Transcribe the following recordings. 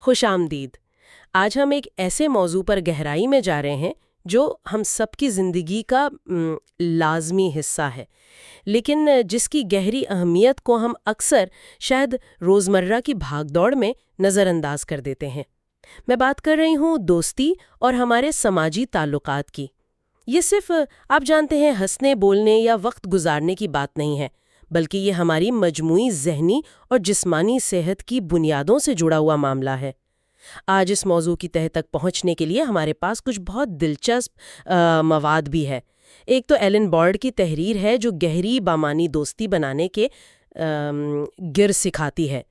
خوش آمدید۔ آج ہم ایک ایسے موضوع پر گہرائی میں جا رہے ہیں جو ہم سب کی زندگی کا لازمی حصہ ہے، لیکن جس کی گہری اہمیت کو ہم اکثر شاید روزمرہ کی بھاگ دوڑ میں نظر انداز کر دیتے ہیں۔ میں بات کر رہی ہوں دوستی اور ہمارے سماجی تعلقات کی۔ یہ صرف آپ جانتے ہیں ہنسنے بولنے یا وقت گزارنے کی بات نہیں ہے، بلکہ یہ ہماری مجموعی ذہنی اور جسمانی صحت کی بنیادوں سے جڑا ہوا معاملہ ہے۔ آج اس موضوع کی تہہ تک پہنچنے کے لیے ہمارے پاس کچھ بہت دلچسپ مواد بھی ہے۔ ایک تو ایلن بارڈ کی تحریر ہے جو گہری بامانی دوستی بنانے کے گر سکھاتی ہے۔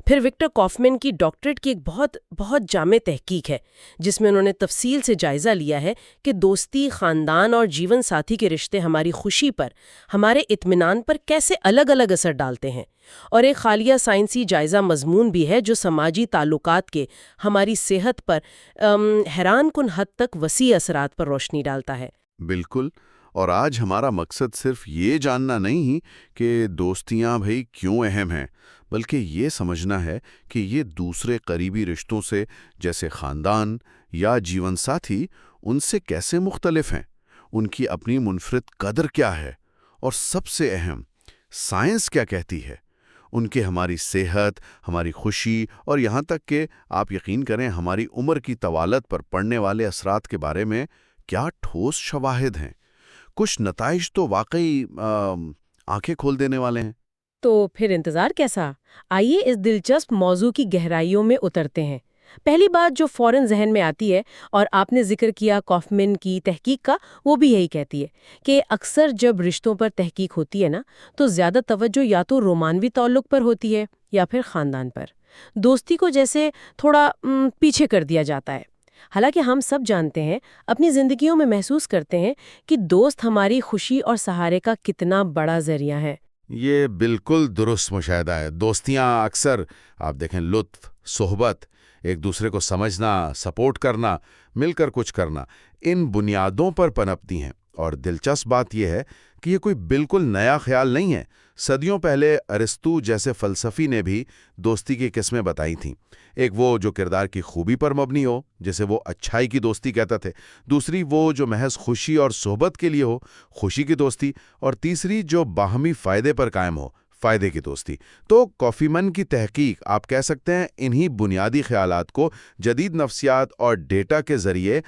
پھر وکٹر کافمین کی ڈاکٹریٹ کی ایک بہت جامع تحقیق ہے جس میں انہوں نے تفصیل سے جائزہ لیا ہے کہ دوستی، خاندان اور جیون ساتھی کے رشتے ہماری خوشی پر، ہمارے اطمینان پر کیسے الگ الگ اثر ڈالتے ہیں، اور ایک خالیہ سائنسی جائزہ مضمون بھی ہے جو سماجی تعلقات کے ہماری صحت پر حیران کن حد تک وسیع اثرات پر روشنی ڈالتا ہے۔ بالکل، اور آج ہمارا مقصد صرف یہ جاننا نہیں کہ دوستیاں بھئی کیوں اہم ہیں، بلکہ یہ سمجھنا ہے کہ یہ دوسرے قریبی رشتوں سے جیسے خاندان یا جیون ساتھی ان سے کیسے مختلف ہیں، ان کی اپنی منفرد قدر کیا ہے، اور سب سے اہم، سائنس کیا کہتی ہے، ان کے ہماری صحت، ہماری خوشی اور یہاں تک کہ آپ یقین کریں ہماری عمر کی طوالت پر پڑنے والے اثرات کے بارے میں کیا ٹھوس شواہد ہیں۔ کچھ نتائج تو واقعی آنکھیں کھول دینے والے ہیں۔ تو پھر انتظار کیسا؟ آئیے اس دلچسپ موضوع کی گہرائیوں میں اترتے ہیں۔ پہلی بات جو فوراً ذہن میں آتی ہے، اور آپ نے ذکر کیا کافمین کی تحقیق کا، وہ بھی یہی کہتی ہے کہ اکثر جب رشتوں پر تحقیق ہوتی ہے نا، تو زیادہ توجہ یا تو رومانوی تعلق پر ہوتی ہے یا پھر خاندان پر۔ دوستی کو جیسے تھوڑا پیچھے کر دیا جاتا ہے۔ حالانکہ ہم سب جانتے ہیں، اپنی زندگیوں میں محسوس کرتے ہیں کہ دوست ہماری خوشی اور سہارے کا کتنا بڑا ذریعہ ہے۔ یہ بالکل درست مشاہدہ ہے۔ دوستیاں اکثر آپ دیکھیں لطف، صحبت، ایک دوسرے کو سمجھنا، سپورٹ کرنا، مل کر کچھ کرنا، ان بنیادوں پر پنپتی ہیں۔ اور دلچسپ بات یہ ہے کہ یہ کوئی بالکل نیا خیال نہیں ہے۔ صدیوں پہلے ارسطو جیسے فلسفی نے بھی دوستی کی قسمیں بتائی تھیں۔ ایک وہ جو کردار کی خوبی پر مبنی ہو، جسے وہ اچھائی کی دوستی کہتا تھے، دوسری وہ جو محض خوشی اور صحبت کے لیے ہو، خوشی کی دوستی، اور تیسری جو باہمی فائدے پر قائم ہو، فائدے کی دوستی۔ تو کافمین کی تحقیق آپ کہہ سکتے ہیں انہی بنیادی خیالات کو جدید نفسیات اور ڈیٹا کے ذریعے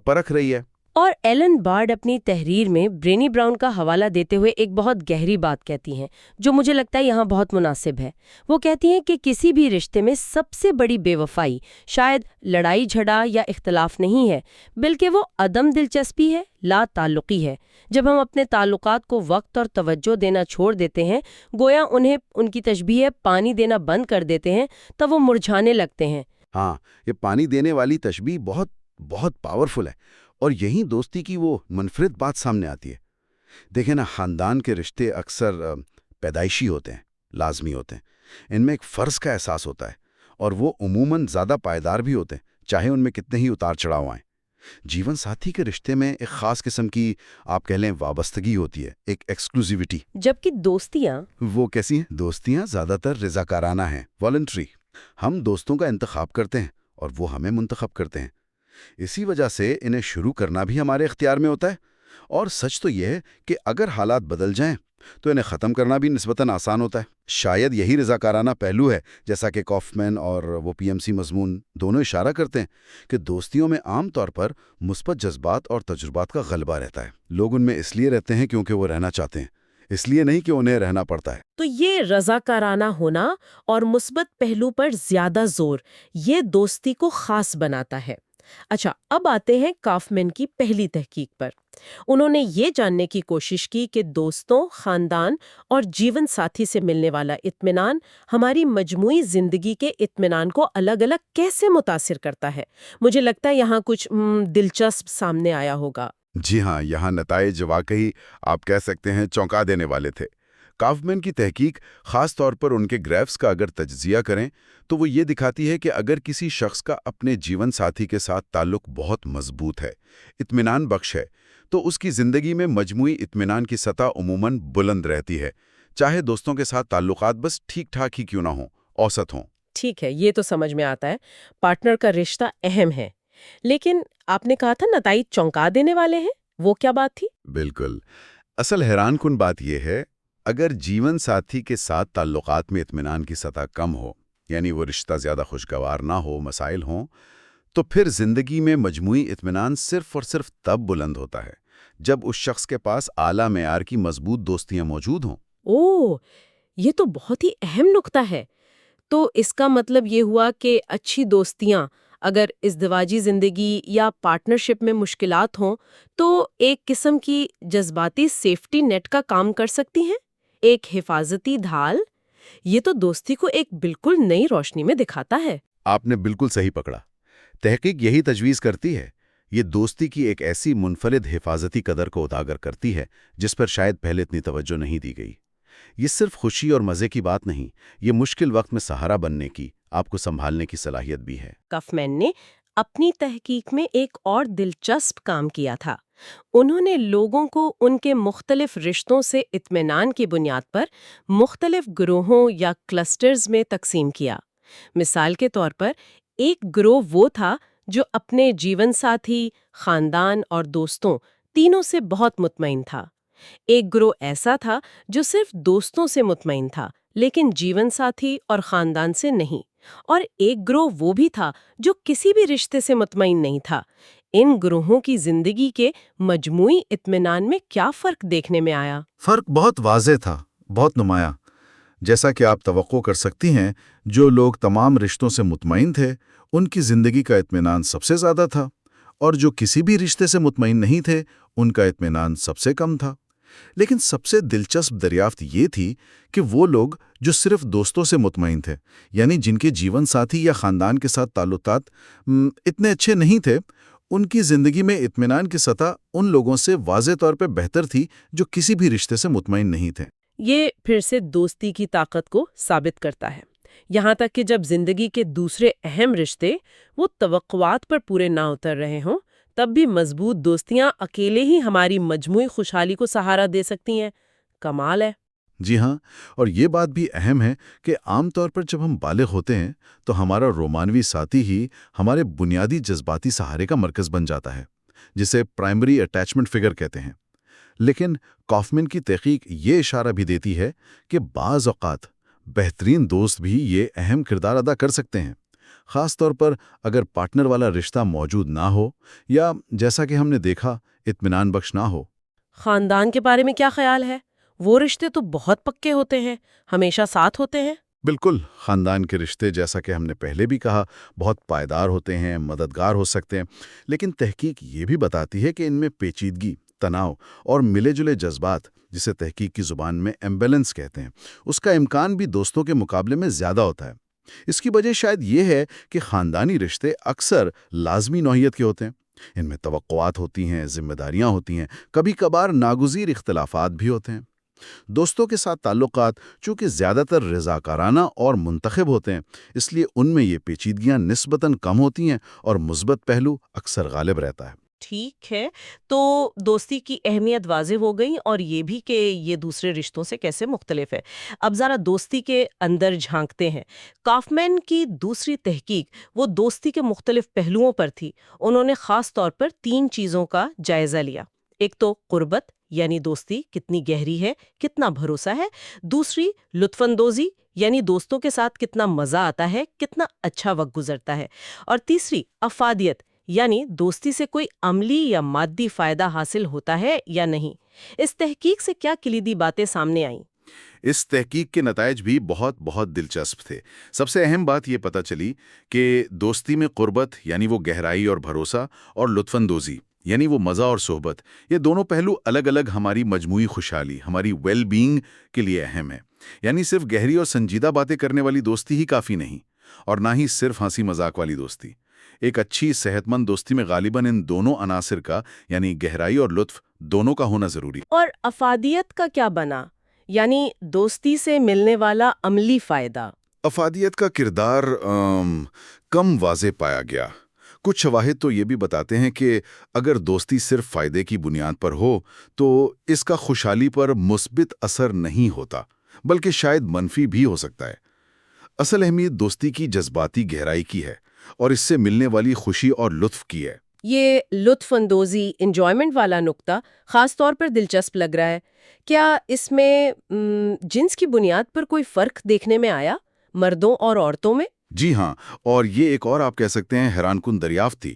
پرکھ رہی ہے۔ اور ایلن بارڈ اپنی تحریر میں برینی براؤن کا حوالہ دیتے ہوئے ایک بہت گہری بات کہتی ہیں جو مجھے لگتا ہے یہاں بہت مناسب ہے۔ وہ کہتی ہیں کہ کسی بھی رشتے میں سب سے بڑی بے وفائی شاید لڑائی جھگڑا یا اختلاف نہیں ہے، بلکہ وہ عدم دلچسپی ہے، لا تعلقی ہے۔ جب ہم اپنے تعلقات کو وقت اور توجہ دینا چھوڑ دیتے ہیں، گویا انہیں ان کی تشبیہ پانی دینا بند کر دیتے ہیں، تو وہ مرجھانے لگتے ہیں۔ ہاں، یہ پانی دینے والی تشبیہ بہت پاورفل ہے، اور یہی دوستی کی وہ منفرد بات سامنے آتی ہے۔ دیکھیں نا، خاندان کے رشتے اکثر پیدائشی ہوتے ہیں، لازمی ہوتے ہیں، ان میں ایک فرض کا احساس ہوتا ہے، اور وہ عموماً زیادہ پائیدار بھی ہوتے ہیں، چاہے ان میں کتنے ہی اتار چڑھاؤ آئیں۔ جیون ساتھی کے رشتے میں ایک خاص قسم کی آپ کہہ لیں وابستگی ہوتی ہے، ایک ایکسکلوزیوٹی۔ جبکہ دوستیاں وہ کیسی ہیں؟ دوستیاں زیادہ تر رضاکارانہ ہیں، والنٹری۔ ہم دوستوں کا انتخاب کرتے ہیں اور وہ ہمیں منتخب کرتے ہیں۔ اسی وجہ سے انہیں شروع کرنا بھی ہمارے اختیار میں ہوتا ہے، اور سچ تو یہ ہے کہ اگر حالات بدل جائیں تو انہیں ختم کرنا بھی نسبتاً آسان ہوتا ہے۔ شاید یہی رضاکارانہ پہلو ہے، جیسا کہ کافمین اور وہ PMC مضمون دونوں اشارہ کرتے ہیں کہ دوستیوں میں عام طور پر مثبت جذبات اور تجربات کا غلبہ رہتا ہے۔ لوگ ان میں اس لیے رہتے ہیں کیونکہ وہ رہنا چاہتے ہیں، اس لیے نہیں کہ انہیں رہنا پڑتا ہے۔ تو یہ رضاکارانہ ہونا اور مثبت پہلو پر زیادہ زور، یہ دوستی کو خاص بناتا ہے۔ اچھا، اب آتے ہیں کافمین کی پہلی تحقیق پر۔ انہوں نے یہ جاننے کی کوشش کی کہ دوستوں، خاندان اور جیون ساتھی سے ملنے والا اطمینان ہماری مجموعی زندگی کے اطمینان کو الگ الگ کیسے متاثر کرتا ہے۔ مجھے لگتا ہے یہاں کچھ دلچسپ سامنے آیا ہوگا۔ جی ہاں، یہاں نتائج واقعی آپ کہہ سکتے ہیں چونکا دینے والے تھے۔ کافمین کی تحقیق خاص طور پر ان کے گرافس کا اگر تجزیہ کریں تو وہ یہ دکھاتی ہے کہ اگر کسی شخص کا اپنے جیون ساتھی کے ساتھ تعلق بہت مضبوط ہے، اطمینان بخش ہے، تو اس کی زندگی میں مجموعی اطمینان کی سطح عموماً بلند رہتی ہے، چاہے دوستوں کے ساتھ تعلقات بس ٹھیک ٹھاک ہی کیوں نہ ہوں، اوسط ہوں۔ ٹھیک ہے، یہ تو سمجھ میں آتا ہے، پارٹنر کا رشتہ اہم ہے، لیکن آپ نے کہا تھا نتائج چونکا دینے والے ہیں، وہ کیا بات تھی؟ بالکل، اصل حیران کن بات یہ ہے، اگر جیون ساتھی کے ساتھ تعلقات میں اطمینان کی سطح کم ہو، یعنی وہ رشتہ زیادہ خوشگوار نہ ہو، مسائل ہوں، تو پھر زندگی میں مجموعی اطمینان صرف اور صرف تب بلند ہوتا ہے جب اس شخص کے پاس اعلیٰ معیار کی مضبوط دوستیاں موجود ہوں۔ اوہ، یہ تو بہت ہی اہم نکتہ ہے۔ تو اس کا مطلب یہ ہوا کہ اچھی دوستیاں اگر ازدواجی زندگی یا پارٹنرشپ میں مشکلات ہوں تو ایک قسم کی جذباتی سیفٹی نیٹ کا کام کر سکتی ہیں، ایک حفاظتی ڈھال۔ یہ تو دوستی کو ایک بالکل نئی روشنی میں دکھاتا ہے۔ آپ نے بالکل صحیح پکڑا، تحقیق یہی تجویز کرتی ہے۔ یہ دوستی کی ایک ایسی منفرد حفاظتی قدر کو اجاگر کرتی ہے جس پر شاید پہلے اتنی توجہ نہیں دی گئی۔ یہ صرف خوشی اور مزے کی بات نہیں، یہ مشکل وقت میں سہارا بننے کی، آپ کو سنبھالنے کی صلاحیت بھی ہے۔ کفمین نے اپنی تحقیق میں ایک اور دلچسپ کام کیا تھا۔ انہوں نے لوگوں کو ان کے مختلف رشتوں سے اطمینان کی بنیاد پر مختلف گروہوں یا کلسٹرز میں تقسیم کیا۔ مثال کے طور پر ایک گروہ وہ تھا جو اپنے جیون ساتھی، خاندان اور دوستوں تینوں سے بہت مطمئن تھا۔ ایک گروہ ایسا تھا جو صرف دوستوں سے مطمئن تھا لیکن جیون ساتھی اور خاندان سے نہیں، اور ایک گروہ وہ بھی تھا جو کسی بھی رشتے سے مطمئن نہیں تھا۔ ان گروہوں کی زندگی کے مجموعی اطمینان میں کیا فرق دیکھنے میں آیا؟ فرق بہت واضح تھا، بہت نمایاں۔ جیسا کہ آپ توقع کر سکتی ہیں، جو لوگ تمام رشتوں سے مطمئن تھے ان کی زندگی کا اطمینان سب سے زیادہ تھا، اور جو کسی بھی رشتے سے مطمئن نہیں تھے ان کا اطمینان سب سے کم تھا۔ لیکن سب سے دلچسپ دریافت یہ تھی کہ وہ لوگ جو صرف دوستوں سے مطمئن تھے، یعنی جن کے جیون ساتھی یا خاندان کے ساتھ تعلقات اتنے اچھے نہیں تھے، ان کی زندگی میں اطمینان کی سطح ان لوگوں سے واضح طور پہ بہتر تھی جو کسی بھی رشتے سے مطمئن نہیں تھے۔ یہ پھر سے دوستی کی طاقت کو ثابت کرتا ہے، یہاں تک کہ جب زندگی کے دوسرے اہم رشتے وہ توقعات پر پورے نہ اتر رہے ہوں، تب بھی مضبوط دوستیاں اکیلے ہی ہماری مجموعی خوشحالی کو سہارا دے سکتی ہیں۔ کمال ہے۔ جی ہاں، اور یہ بات بھی اہم ہے کہ عام طور پر جب ہم بالغ ہوتے ہیں تو ہمارا رومانوی ساتھی ہی ہمارے بنیادی جذباتی سہارے کا مرکز بن جاتا ہے، جسے پرائمری اٹیچمنٹ فگر کہتے ہیں۔ لیکن کافمن کی تحقیق یہ اشارہ بھی دیتی ہے کہ بعض اوقات بہترین دوست بھی یہ اہم کردار ادا کر سکتے ہیں، خاص طور پر اگر پارٹنر والا رشتہ موجود نہ ہو یا جیسا کہ ہم نے دیکھا اطمینان بخش نہ ہو۔ خاندان کے بارے میں کیا خیال ہے؟ وہ رشتے تو بہت پکے ہوتے ہیں، ہمیشہ ساتھ ہوتے ہیں۔ بالکل، خاندان کے رشتے جیسا کہ ہم نے پہلے بھی کہا بہت پائیدار ہوتے ہیں، مددگار ہو سکتے ہیں، لیکن تحقیق یہ بھی بتاتی ہے کہ ان میں پیچیدگی، تناؤ اور ملے جلے جذبات، جسے تحقیق کی زبان میں ایمبیلنس کہتے ہیں، اس کا امکان بھی دوستوں کے مقابلے میں زیادہ ہوتا ہے۔ اس کی وجہ شاید یہ ہے کہ خاندانی رشتے اکثر لازمی نوعیت کے ہوتے ہیں۔ ان میں توقعات ہوتی ہیں، ذمہ داریاں ہوتی ہیں، کبھی کبھار ناگزیر اختلافات بھی ہوتے ہیں۔ دوستوں کے ساتھ تعلقات چونکہ زیادہ تر رضاکارانہ اور منتخب ہوتے ہیں، اس لیے ان میں یہ پیچیدگیاں نسبتاً کم ہوتی ہیں اور مثبت پہلو اکثر غالب رہتا ہے۔ ٹھیک ہے، تو دوستی کی اہمیت واضح ہو گئی اور یہ بھی کہ یہ دوسرے رشتوں سے کیسے مختلف ہے۔ اب ذرا دوستی کے اندر جھانکتے ہیں۔ کافمین کی دوسری تحقیق وہ دوستی کے مختلف پہلوؤں پر تھی۔ انہوں نے خاص طور پر 3 چیزوں کا جائزہ لیا۔ ایک تو قربت، یعنی دوستی کتنی گہری ہے، کتنا بھروسہ ہے۔ دوسری لطف اندوزی، یعنی دوستوں کے ساتھ کتنا مزہ آتا ہے، کتنا اچھا وقت گزرتا ہے۔ اور تیسری افادیت، یعنی دوستی سے کوئی عملی یا مادی فائدہ حاصل ہوتا ہے یا نہیں۔ اس تحقیق سے کیا کلیدی باتیں سامنے آئیں؟ اس تحقیق کے نتائج بھی بہت دلچسپ تھے۔ سب سے اہم بات یہ پتہ چلی کہ دوستی میں قربت یعنی وہ گہرائی اور بھروسہ، اور لطف اندوزی یعنی وہ مزہ اور صحبت، یہ دونوں پہلو الگ الگ ہماری مجموعی خوشحالی، ہماری ویل بینگ کے لیے اہم ہے۔ یعنی صرف گہری اور سنجیدہ باتیں کرنے والی دوستی ہی کافی نہیں، اور نہ ہی صرف ہنسی مذاق والی دوستی۔ ایک اچھی صحت مند دوستی میں غالباً ان دونوں عناصر کا، یعنی گہرائی اور لطف، دونوں کا ہونا ضروری ہے۔ اور افادیت کا کیا بنا؟ یعنی دوستی سے ملنے والا عملی فائدہ۔ افادیت کا کردار کم واضح پایا گیا۔ کچھ شواہد تو یہ بھی بتاتے ہیں کہ اگر دوستی صرف فائدے کی بنیاد پر ہو تو اس کا خوشحالی پر مثبت اثر نہیں ہوتا، بلکہ شاید منفی بھی ہو سکتا ہے۔ اصل اہمیت دوستی کی جذباتی گہرائی کی ہے اور اس سے ملنے والی خوشی اور لطف کی ہے۔ یہ لطف اندوزی انجوائمنٹ والا نقطہ خاص طور پر دلچسپ لگ رہا ہے۔ کیا اس میں جنس کی بنیاد پر کوئی فرق دیکھنے میں آیا مردوں اور عورتوں میں؟ جی ہاں، اور یہ ایک اور آپ کہہ سکتے ہیں حیران کن دریافت تھی۔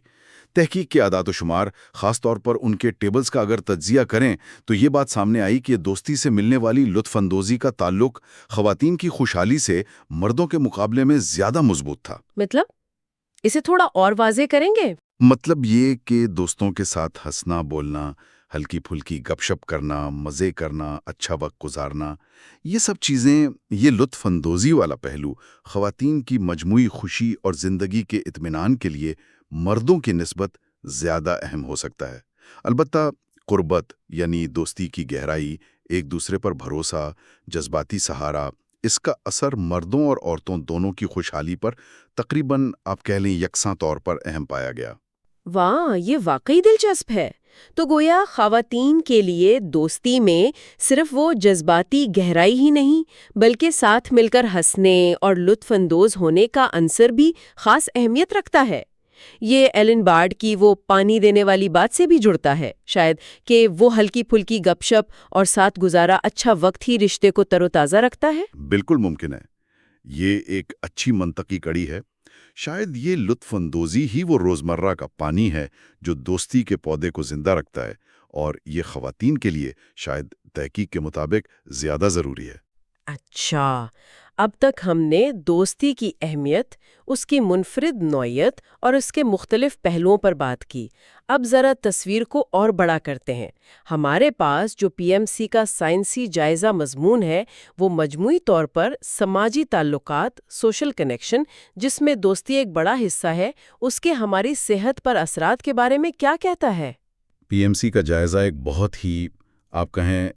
تحقیق کے اعداد و شمار، خاص طور پر ان کے ٹیبلز کا اگر تجزیہ کریں تو یہ بات سامنے آئی کہ دوستی سے ملنے والی لطف اندوزی کا تعلق خواتین کی خوشحالی سے مردوں کے مقابلے میں زیادہ مضبوط تھا۔ مطلب اسے تھوڑا اور واضح کریں گے؟ مطلب یہ کہ دوستوں کے ساتھ ہنسنا بولنا، ہلکی پھلکی گپ شپ کرنا، مزے کرنا، اچھا وقت گزارنا، یہ سب چیزیں، یہ لطف اندوزی والا پہلو خواتین کی مجموعی خوشی اور زندگی کے اطمینان کے لیے مردوں کی نسبت زیادہ اہم ہو سکتا ہے۔ البتہ قربت یعنی دوستی کی گہرائی، ایک دوسرے پر بھروسہ، جذباتی سہارا، اس کا اثر مردوں اور عورتوں دونوں کی خوشحالی پر تقریباً آپ کہہ لیں یکساں طور پر اہم پایا گیا۔ واہ، یہ واقعی دلچسپ ہے۔ تو گویا خواتین کے لیے دوستی میں صرف وہ جذباتی گہرائی ہی نہیں بلکہ ساتھ مل کر ہنسنے اور لطف اندوز ہونے کا عنصر بھی خاص اہمیت رکھتا ہے۔ یہ ایلن بارڈ کی وہ پانی دینے والی بات سے بھی جڑتا ہے شاید، کہ وہ ہلکی پھلکی گپ شپ اور ساتھ گزارا اچھا وقت ہی رشتے کو تر و تازہ رکھتا ہے۔ بالکل ممکن ہے، یہ ایک اچھی منطقی کڑی ہے۔ شاید یہ لطف اندوزی ہی وہ روزمرہ کا پانی ہے جو دوستی کے پودے کو زندہ رکھتا ہے، اور یہ خواتین کے لیے شاید تحقیق کے مطابق زیادہ ضروری ہے۔ اچھا، اب تک ہم نے دوستی کی اہمیت، اس کی منفرد نوعیت اور اس کے مختلف پہلوؤں پر بات کی۔ اب ذرا تصویر کو اور بڑا کرتے ہیں۔ ہمارے پاس جو پی ایم سی کا سائنسی جائزہ مضمون ہے وہ مجموعی طور پر سماجی تعلقات، سوشل کنیکشن، جس میں دوستی ایک بڑا حصہ ہے، اس کے ہماری صحت پر اثرات کے بارے میں کیا کہتا ہے؟ پی ایم سی کا جائزہ ایک بہت ہی، آپ کہیں،